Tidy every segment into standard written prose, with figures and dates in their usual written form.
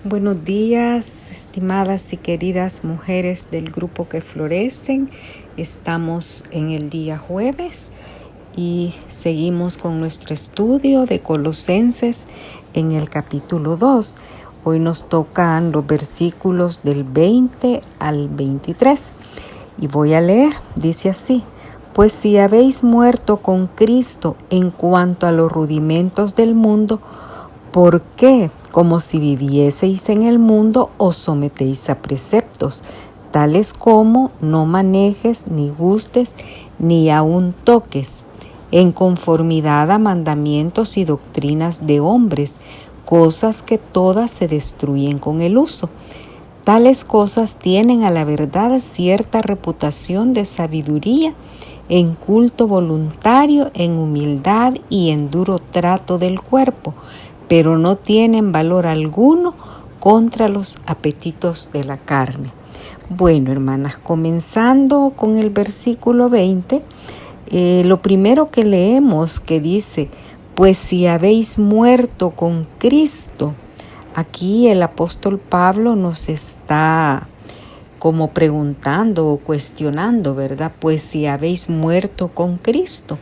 Buenos días, estimadas y queridas mujeres del grupo que florecen. Estamos en el día jueves y seguimos con nuestro estudio de Colosenses en el capítulo 2. Hoy nos tocan los versículos del 20 al 23 y voy a leer. Dice así: Pues si habéis muerto con Cristo en cuanto a los rudimentos del mundo, ¿por qué, como si vivieseis en el mundo, os sometéis a preceptos, tales como no manejes, ni gustes, ni aun toques, en conformidad a mandamientos y doctrinas de hombres, cosas que todas se destruyen con el uso? Tales cosas tienen a la verdad cierta reputación de sabiduría, en culto voluntario, en humildad y en duro trato del cuerpo, pero no tienen valor alguno contra los apetitos de la carne. Bueno, hermanas, comenzando con el versículo 20, lo primero que leemos que dice: pues si habéis muerto con Cristo. Aquí el apóstol Pablo nos está como preguntando o cuestionando, ¿verdad? Pues si habéis muerto con Cristo.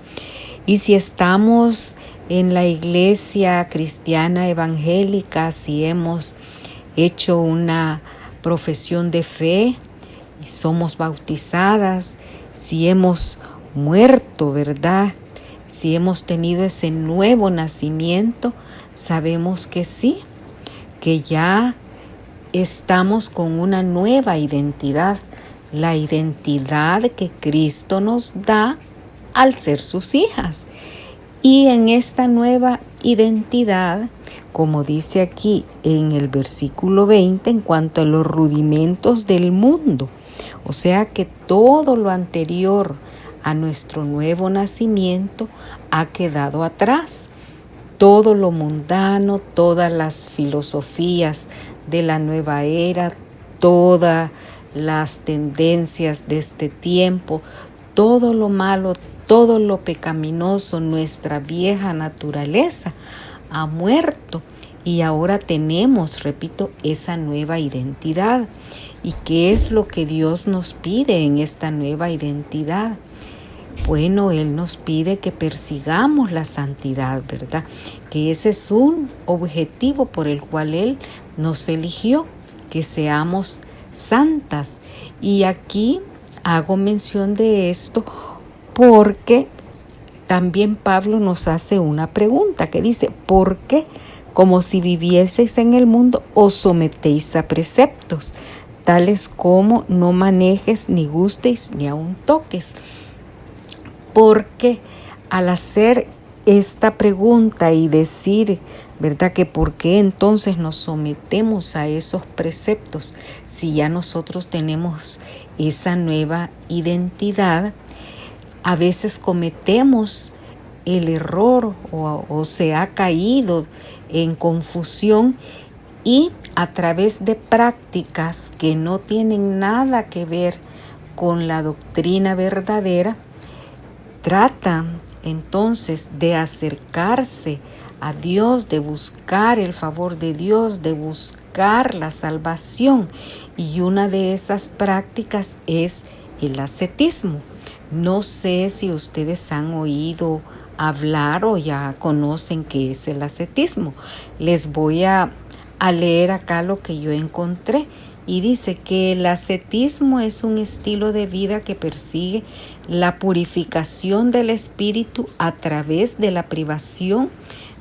Y si estamos en la iglesia cristiana evangélica, si hemos hecho una profesión de fe y somos bautizadas, si hemos muerto, ¿verdad? Si hemos tenido ese nuevo nacimiento, sabemos que sí, que ya estamos con una nueva identidad, la identidad que Cristo nos da al ser sus hijas. Y en esta nueva identidad, como dice aquí en el versículo 20, en cuanto a los rudimentos del mundo, o sea que todo lo anterior a nuestro nuevo nacimiento ha quedado atrás. Todo lo mundano, todas las filosofías de la nueva era, todas las tendencias de este tiempo, todo lo malo, todo lo pecaminoso, nuestra vieja naturaleza ha muerto y ahora tenemos, repito, esa nueva identidad. ¿Y qué es lo que Dios nos pide en esta nueva identidad? Bueno, Él nos pide que persigamos la santidad, ¿verdad? Que ese es un objetivo por el cual Él nos eligió, que seamos santas. Y aquí hago mención de esto porque también Pablo nos hace una pregunta que dice: ¿por qué, como si vivieseis en el mundo, os sometéis a preceptos, tales como no manejes, ni gustes, ni aun toques? Porque al hacer esta pregunta y decir, ¿verdad?, que por qué entonces nos sometemos a esos preceptos si ya nosotros tenemos esa nueva identidad, a veces cometemos el error o se ha caído en confusión y a través de prácticas que no tienen nada que ver con la doctrina verdadera, tratan entonces de acercarse a Dios, de buscar el favor de Dios, de buscar la salvación. Y una de esas prácticas es el ascetismo. No sé si ustedes han oído hablar o ya conocen qué es el ascetismo. Les voy a leer acá lo que yo encontré. Y dice que el ascetismo es un estilo de vida que persigue la purificación del espíritu a través de la privación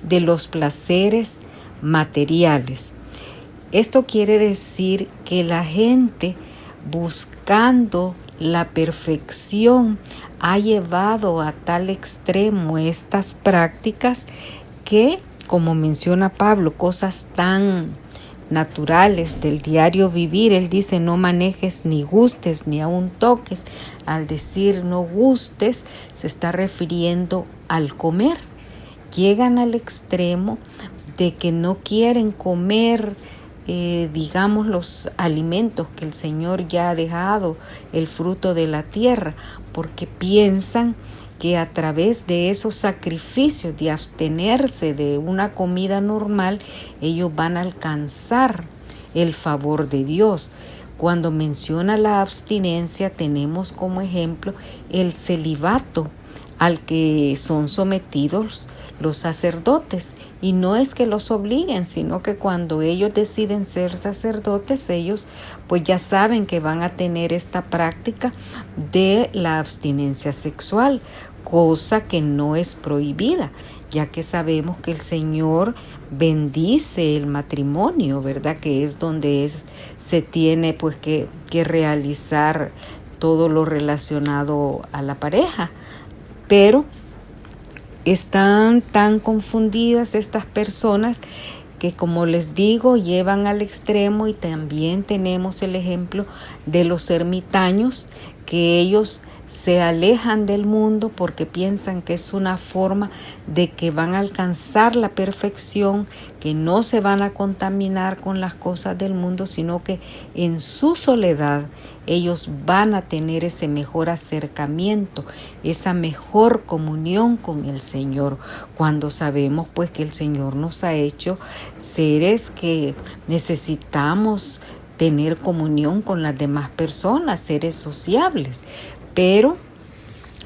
de los placeres materiales. Esto quiere decir que la gente, buscando la perfección, ha llevado a tal extremo estas prácticas que, como menciona Pablo, cosas tan naturales del diario vivir, él dice: no manejes, ni gustes, ni aun toques. Al decir no gustes, se está refiriendo al comer. Llegan al extremo de que no quieren comer, digamos, los alimentos que el Señor ya ha dejado, el fruto de la tierra, porque piensan que a través de esos sacrificios de abstenerse de una comida normal, ellos van a alcanzar el favor de Dios. Cuando menciona la abstinencia, tenemos como ejemplo el celibato al que son sometidos los sacerdotes, y no es que los obliguen, sino que cuando ellos deciden ser sacerdotes, ellos pues ya saben que van a tener esta práctica de la abstinencia sexual, cosa que no es prohibida, ya que sabemos que el Señor bendice el matrimonio, ¿verdad? Que es donde se tiene pues que realizar todo lo relacionado a la pareja. Pero están tan confundidas estas personas que, como les digo, llevan al extremo. Y también tenemos el ejemplo de los ermitaños, que ellos se alejan del mundo porque piensan que es una forma de que van a alcanzar la perfección, que no se van a contaminar con las cosas del mundo, sino que en su soledad ellos van a tener ese mejor acercamiento, esa mejor comunión con el Señor, cuando sabemos pues que el Señor nos ha hecho seres que necesitamos tener comunión con las demás personas, seres sociables. Pero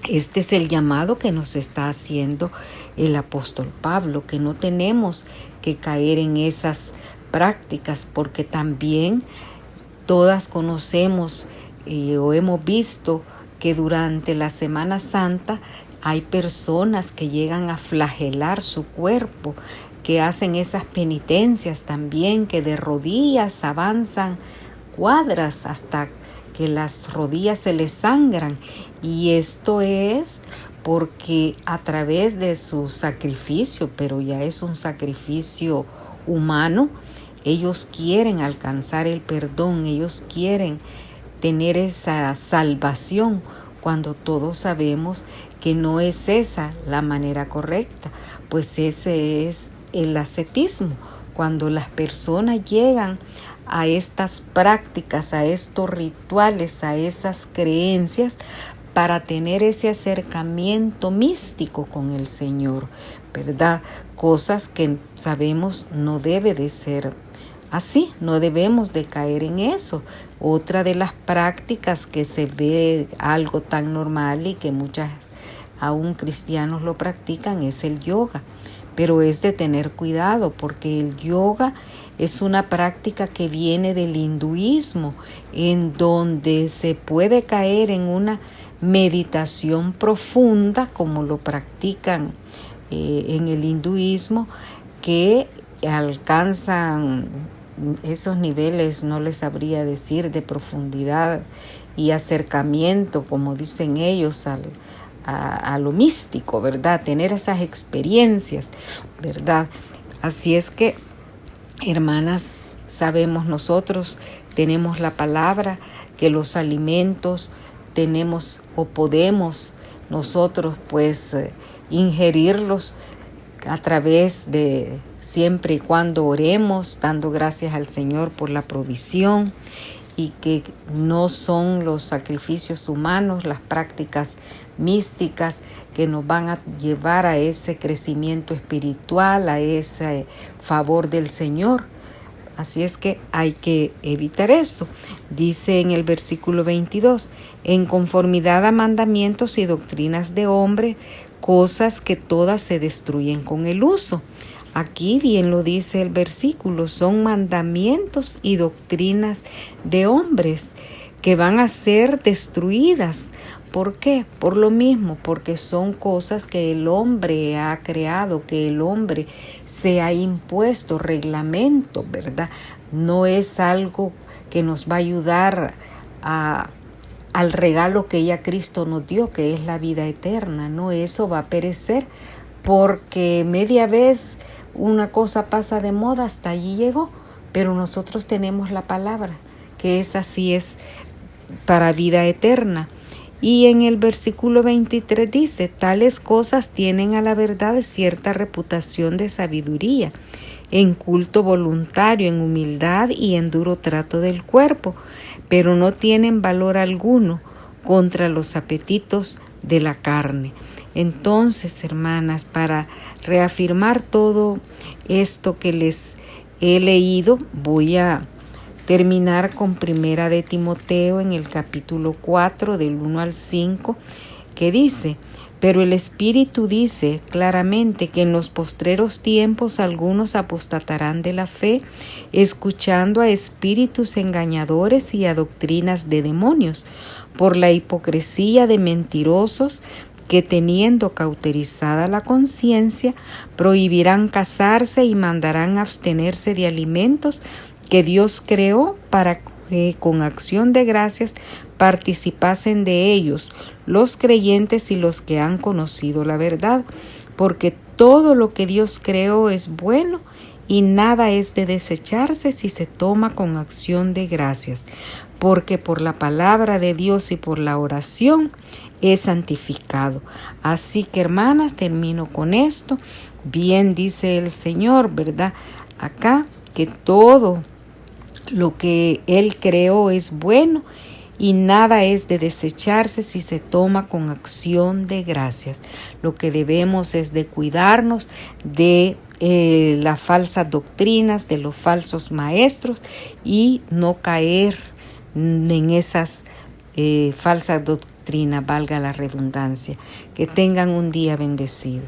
este es el llamado que nos está haciendo el apóstol Pablo, que no tenemos que caer en esas prácticas, porque también todas conocemos o hemos visto que durante la Semana Santa hay personas que llegan a flagelar su cuerpo, que hacen esas penitencias también, que de rodillas avanzan cuadras hasta que las rodillas se les sangran, y esto es porque a través de su sacrificio, pero ya es un sacrificio humano, ellos quieren alcanzar el perdón, ellos quieren tener esa salvación, cuando todos sabemos que no es esa la manera correcta, pues ese es el ascetismo. Cuando las personas llegan a estas prácticas, a estos rituales, a esas creencias, para tener ese acercamiento místico con el Señor, ¿verdad? Cosas que sabemos no debe de ser así, no debemos de caer en eso. Otra de las prácticas que se ve algo tan normal y que muchas aún cristianos lo practican es el yoga. Pero es de tener cuidado, porque el yoga es una práctica que viene del hinduismo, en donde se puede caer en una meditación profunda, como lo practican en el hinduismo, que alcanzan esos niveles, no les sabría decir, de profundidad y acercamiento, como dicen ellos, a lo místico, ¿verdad? Tener esas experiencias, ¿verdad? Así es que, hermanas, sabemos nosotros, tenemos la palabra, que los alimentos tenemos o podemos nosotros pues ingerirlos a través de siempre y cuando oremos, dando gracias al Señor por la provisión, y que no son los sacrificios humanos, las prácticas místicas que nos van a llevar a ese crecimiento espiritual, a ese favor del Señor. Así es que hay que evitar eso. Dice en el versículo 22, en conformidad a mandamientos y doctrinas de hombre, cosas que todas se destruyen con el uso. Aquí bien lo dice el versículo, son mandamientos y doctrinas de hombres que van a ser destruidas. ¿Por qué? Por lo mismo, porque son cosas que el hombre ha creado, que el hombre se ha impuesto, reglamento, ¿verdad? No es algo que nos va a ayudar al regalo que ya Cristo nos dio, que es la vida eterna. No, eso va a perecer, porque media vez una cosa pasa de moda, hasta allí llegó, pero nosotros tenemos la palabra, que es así, es para vida eterna. Y en el versículo 23 dice, tales cosas tienen a la verdad cierta reputación de sabiduría, en culto voluntario, en humildad y en duro trato del cuerpo, pero no tienen valor alguno contra los apetitos de la carne. Entonces, hermanas, para reafirmar todo esto que les he leído, voy a terminar con Primera de Timoteo en el capítulo 4 del 1 al 5, que dice: pero el Espíritu dice claramente que en los postreros tiempos algunos apostatarán de la fe, escuchando a espíritus engañadores y a doctrinas de demonios, por la hipocresía de mentirosos que, teniendo cauterizada la conciencia, prohibirán casarse y mandarán abstenerse de alimentos que Dios creó para que con acción de gracias participasen de ellos los creyentes y los que han conocido la verdad, porque todo lo que Dios creó es bueno y nada es de desecharse si se toma con acción de gracias, porque por la palabra de Dios y por la oración es santificado. Así que, hermanas, termino con esto. Bien dice el Señor, ¿verdad? Acá, que todo lo que Él creó es bueno y nada es de desecharse si se toma con acción de gracias. Lo que debemos es de cuidarnos de las falsas doctrinas, de los falsos maestros, y no caer en esas falsas doctrinas, valga la redundancia. Que tengan un día bendecido.